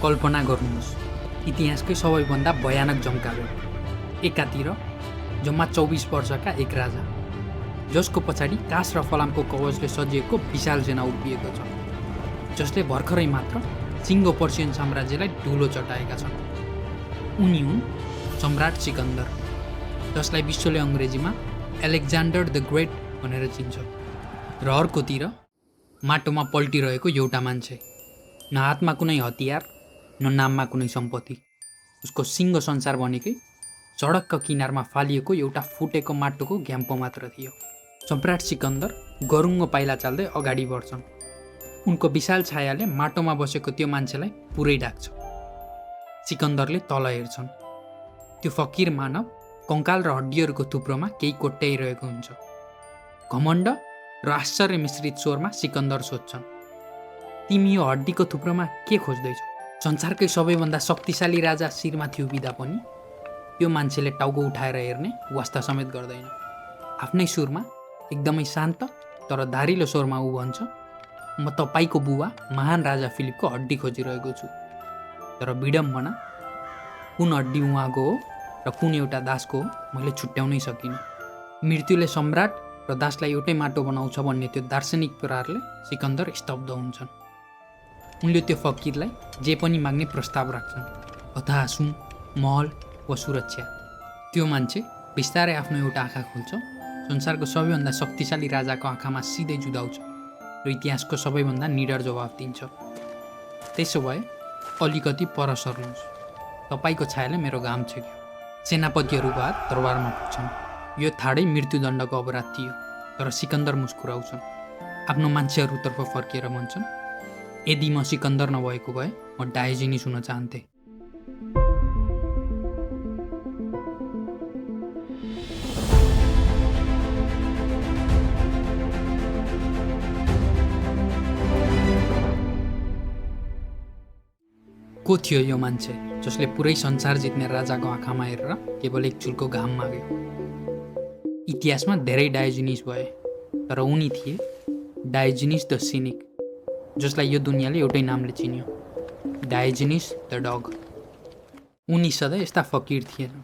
कल्पना गर्नुहोस्, इतिहासकै सबैभन्दा भयानक जम्कारो। एकातिर जम्मा 24 वर्षका एक राजा, जसको पछाडि काँस र फलामको कवचले सजिएको विशाल सेना उभिएको छ, जसले भर्खरै मात्र सिङ्गो पर्सियन साम्राज्यलाई धुलो चटाएका छन्। उनी हुन् सम्राट सिकन्दर, जसलाई विश्वले अङ्ग्रेजीमा एलेक्जान्डर द ग्रेट भनेर चिन्छ। र अर्कोतिर माटोमा पल्टिरहेको एउटा मान्छे, न हातमा कुनै हतियार, न नाममा कुनै सम्पत्ति। उसको सिङ्गो संसार भनेकै सडकका किनारमा फालिएको एउटा फुटेको माटोको घ्याम्पो मात्र थियो। सम्राट सिकन्दर गरुङ्गो पाइला चाल्दै अगाडि बढ्छन्। उनको विशाल छायाले माटोमा बसेको त्यो मान्छेलाई पुरै ढाक्छ। सिकन्दरले तल हेर्छन्। त्यो फकिर मानव कङ्काल र हड्डीहरूको थुप्रोमा केही कोट्याइरहेको हुन्छ। घमण्ड र आश्चर्य मिश्रित स्वरमा सिकन्दर सोध्छन्, तिमी यो हड्डीको थुप्रोमा के खोज्दैछौ? संसारकै सबैभन्दा शक्तिशाली राजा शिरमाथि उभिँदा पनि त्यो मान्छेले टाउको उठाएर हेर्ने वास्ता समेत गर्दैन। आफ्नै सुरमा एकदमै शान्त तर धारिलो स्वरमा ऊ भन्छ, म तपाईँको बुबा महान राजा फिलिपको हड्डी खोजिरहेको छु। तर विडम्बना, कुन हड्डी उहाँको हो र कुन एउटा दासको हो मैले छुट्याउनै सकिनँ। मृत्युले सम्राट र दासलाई एउटै माटो बनाउँछ भन्ने त्यो दार्शनिक प्रहारले सिकन्दर स्तब्ध हुन्छन्। उनले त्यो फकिरलाई जे पनि माग्ने प्रस्ताव राख्छन्, अथवा सुन, महल वा सुरक्षा। त्यो मान्छे बिस्तारै आफ्नो एउटा आँखा खोल्छ, संसारको सबैभन्दा शक्तिशाली राजाको आँखामा सिधै जुधाउँछ र इतिहासको सबैभन्दा निडर जवाफ दिन्छ, त्यसो भए अलिकति पर सर्नुहोस्, तपाईँको छायाले मेरो घाम छेक्यो। सेनापतिहरू बाद दरबारमा पुग्छन्। यो ठाडै मृत्युदण्डको अपराध थियो, तर सिकन्दर मुस्कुराउँछन्। आफ्नो मान्छेहरूतर्फ फर्किएर भन्छन्, यदि म सिकन्दर नभएको भए म डायोजेनिस हुन चाहन्थेँ। को थियो यो मान्छे जसले पुरै संसार जित्ने राजाको आँखामा हेरेर केवल एक चुल्को घाम माग्यो? इतिहासमा धेरै डायोजेनिस भए, तर उनी थिए डायोजेनिस द सिनिक, जसलाई यो दुनियाँले एउटै नामले चिन्यो, डायोजेनिस द डग। उनी सधैँ यस्ता फकिर थिएनन्।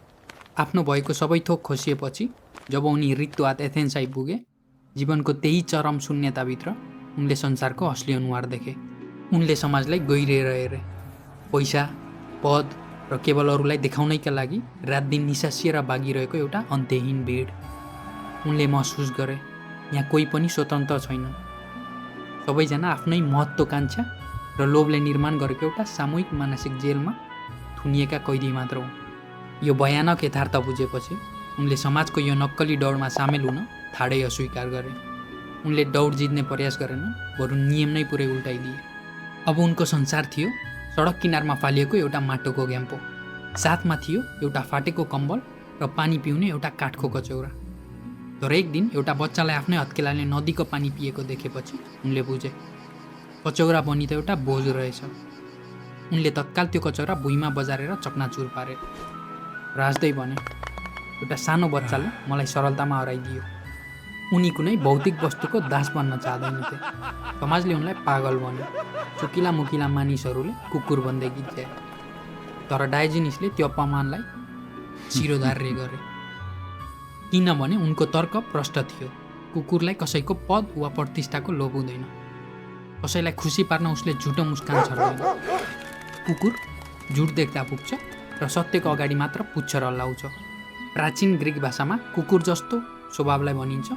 आफ्नो भएको सबै थोक खोसिएपछि जब उनी रित्तुवात एथेन्स आइपुगे, जीवनको त्यही चरम शून्यताभित्र उनले संसारको असली अनुहार देखे। उनले समाजलाई गहिरेर हेरे। पैसा, पद र केवल अरूलाई देखाउनैका लागि रात दिन निसासिएर बागिरहेको एउटा अन्त्यहीन भिड। उनले महसुस गरे, यहाँ कोही पनि स्वतन्त्र छैन। सबैजना आफ्नै महत्त्वाकांक्षा र लोभले निर्माण गरेको एउटा सामूहिक मानसिक जेलमा थुनिएका कैदी मात्र हो। यो भयानक यथार्थ बुझेपछि उनले समाजको यो नक्कली दौडमा सामेल हुन ठाडै अस्वीकार गरे। उनले दौड जित्ने प्रयास गरेन, बरु नियम नै पुरै उल्टाइदिए। अब उनको संसार थियो सडक किनारमा फालिएको एउटा माटोको घ्याम्पो। साथमा थियो एउटा फाटेको कम्बल र पानी पिउने एउटा काठको कचौरा। तर एक दिन एउटा बच्चालाई आफ्नै हत्केलाले नदीको पानी पिएको देखेपछि उनले बुझे, कचौरा पनि त एउटा बोझ रहेछ। उनले तत्काल त्यो कचौरा भुइँमा बजारेर चकनाचुर पारे। राजदै भने, एउटा सानो बच्चाले मलाई सरलतामा हराइदियो। उनी कुनै भौतिक वस्तुको दास बन्न चाहँदैनथे। समाजले उनलाई पागल भन्यो। चुकिला मुकिला मानिसहरूले कुकुर भन्दै गीत। तर डायोजेनिसले त्यो अपमानलाई शिरोधार्य गरे, किनभने उनको तर्क प्रष्ट थियो। कुकुरलाई कसैको पद वा प्रतिष्ठाको लोभ हुँदैन। कसैलाई खुसी पार्न उसले झुटो मुस्कान छर्दैन। कुकुर झुट देख्दा पुग्छ र सत्यको अगाडि मात्र पुच्छ र हल्लाउँछ। प्राचीन ग्रिक भाषामा कुकुर जस्तो स्वभावलाई भनिन्छ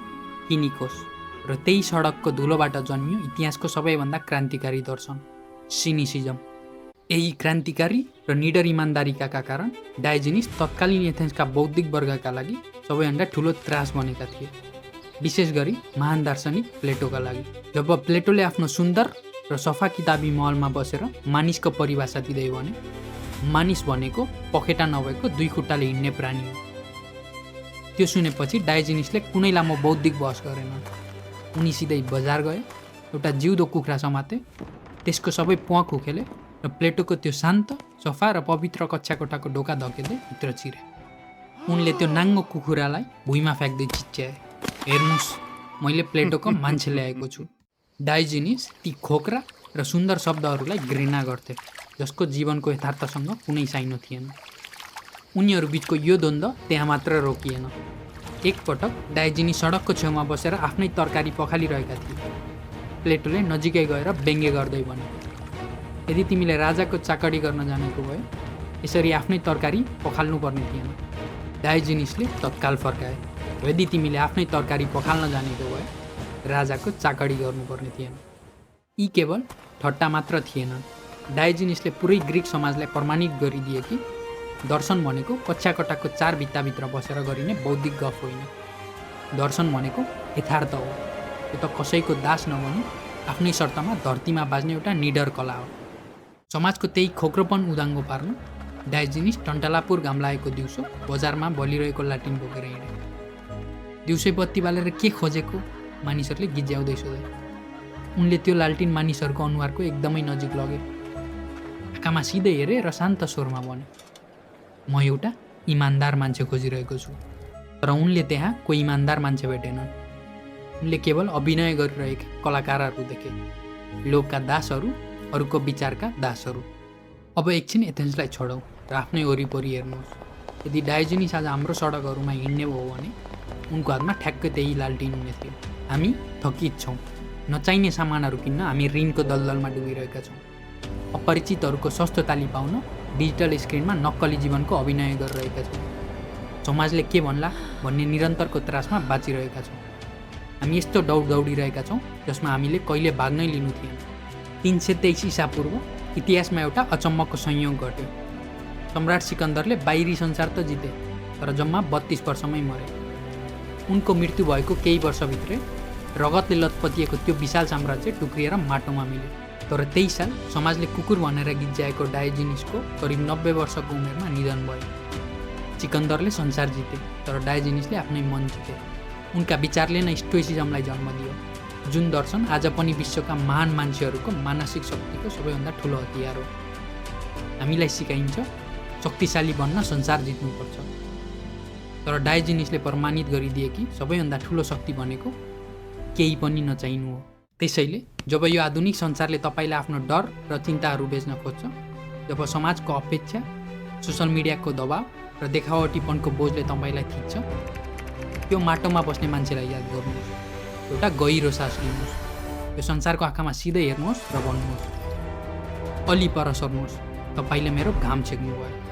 किनिकोस, र त्यही सडकको धुलोबाट जन्मियो इतिहासको सबैभन्दा क्रान्तिकारी दर्शन, सिनिसिजम। यही क्रान्तिकारी र निडर इमान्दारीका कारण डायोजेनिस तत्कालीन एथेन्सका बौद्धिक वर्गका लागि सबैभन्दा ठुलो त्रास बनेका थिए, विशेष गरी महान दार्शनिक प्लेटोका लागि। जब प्लेटोले आफ्नो सुन्दर र सफा किताबी महलमा बसेर मानिसको परिभाषा दिँदै भने, मानिस भनेको पखेटा नभएको दुई खुट्टाले हिँड्ने प्राणी हो। त्यो सुनेपछि डायोजेनिसले कुनै लामो बौद्धिक बहस गरेनन्। उनी सिधै बजार गए, एउटा जिउँदो कुखुरा समाते, त्यसको सबै प्वाख उखेले र प्लेटोको त्यो शान्त, सफा र पवित्र कक्षा कोठाको ढोका धकेल्दै भित्र छिरे। उनले त्यो नाङ्गो कुखुरालाई भुइँमा फ्याँक्दै चिच्याए, हेर्नुहोस्, मैले प्लेटोको मान्छे ल्याएको छु। डायोजेनिस ती खोक्रा र सुन्दर शब्दहरूलाई घृणा गर्थे। जसको जीवनको यथार्थसँग कुनै साइनो थिएन। उनीहरू बिचको यो द्वन्द्व त्यहाँ मात्र रोकिएन। एकपटक डायोजेनिस सडकको छेउमा बसेर आफ्नै तरकारी पखालिरहेका थिए। प्लेटोले नजिकै गएर व्यङ्ग्य गर्दै भने, यदि तिमीले राजाको चाकडी गर्न जानेको भए यसरी आफ्नै तरकारी पखाल्नुपर्ने थिएन। डायोजेनिसले तत्काल फर्काए, यदि तिमीले आफ्नै तरकारी पखाल्न जानेको भए राजाको चाकडी गर्नुपर्ने थिएन। यी केवल ठट्टा मात्र थिएनन्। डायोजेनिसले पुरै ग्रिक समाजलाई प्रमाणित गरिदिए कि दर्शन भनेको कक्षा कोठाको 4 भित्ताभित्र बसेर गरिने बौद्धिक गफ होइन। दर्शन भनेको यथार्थ हो। यो त कसैको दास नबनी आफ्नै शर्तमा धरतीमा बाँच्ने एउटा निडर कला हो। समाजको त्यही खोक्रोपन उदाङ्गो पार्न डायोजेनिस टन्टलापुर घाम लागेको दिउँसो बजारमा बलिरहेको लाटिन बोकेर हिँडे। दिउँसै बत्ती बालेर के खोजेको मानिसहरूले गिज्याउँदै सोधे। उनले त्यो लालटिन मानिसहरूको अनुहारको एकदमै नजिक लगे। आँखामा सिधै हेरे र शान्त स्वरमा भने, म एउटा इमान्दार मान्छे खोजिरहेको छु। तर उनले त्यहाँ कोही इमान्दार मान्छे भेटेनन्। उनले केवल अभिनय गरिरहेका कलाकारहरू देखे, लोभका दासहरू, अरूको विचारका दासहरू। अब एकछिन एथेन्सलाई छोडौँ र आफ्नै वरिपरि हेर्नुहोस्। यदि डायोजेनिस आज हाम्रो सडकहरूमा हिँड्ने भयो भने उनको हातमा ठ्याक्कै त्यही लालटिन हुने थियो। हामी थकित छौँ। नचाहिने सामानहरू किन्न हामी ऋणको दलदलमा डुबिरहेका छौँ। अपरिचितहरूको सस्तो ताली पाउन डिजिटल स्क्रिनमा नक्कली जीवनको अभिनय गरिरहेका छौँ। समाजले के भन्ला भन्ने निरन्तरको त्रासमा बाँचिरहेका छौँ। हामी यस्तो दौडिरहेका छौँ जसमा हामीले कहिले भाग नै लिनु थिएन। 323 ईसापूर्व इतिहासमा एउटा अचम्मको संयोग घट्यो। सम्राट सिकन्दरले बाहिरी संसार त जिते, तर जम्मा 32 वर्षमै मरे। उनको मृत्यु भएको केही वर्षभित्रै रगतले लतपतिएको त्यो विशाल साम्राज्य टुक्रिएर माटोमा मिल्यो। तर त्यही साल समाजले कुकुर भनेर गिज्याएको डायोजेनिसको करिब 90 वर्षको उमेरमा निधन भयो। सिकन्दरले संसार जिते, तर डायोजेनिसले आफ्नै मन जिते। उनका विचारले नै स्टोइसिजमलाई जन्म दियो, जुन दर्शन आज पनि विश्वका महान मान्छेहरूको मानसिक शक्तिको सबैभन्दा ठुलो हतियार हो। हामीलाई सिकाइन्छ शक्तिशाली बन्न संसार जित्नुपर्छ। तर डायोजेनिसले प्रमाणित गरिदिए कि सबैभन्दा ठुलो शक्ति भनेको केही पनि नचाहिनु हो। त्यसैले जब यो आधुनिक संसारले तपाईँलाई आफ्नो डर र चिन्ताहरू बेच्न खोज्छ, जब समाजको अपेक्षा, सोसल मिडियाको दबाव र देखावटीपनको बोझले तपाईँलाई थिच्छ, त्यो माटोमा बस्ने मान्छेलाई याद गर्नुहोस्। एउटा गहिरो सास लिनुहोस्। यो संसारको आँखामा सिधै हेर्नुहोस् र भन्नुहोस्, अलि पर सर्नुहोस्, तपाईँले मेरो घाम छेक्नु भयो।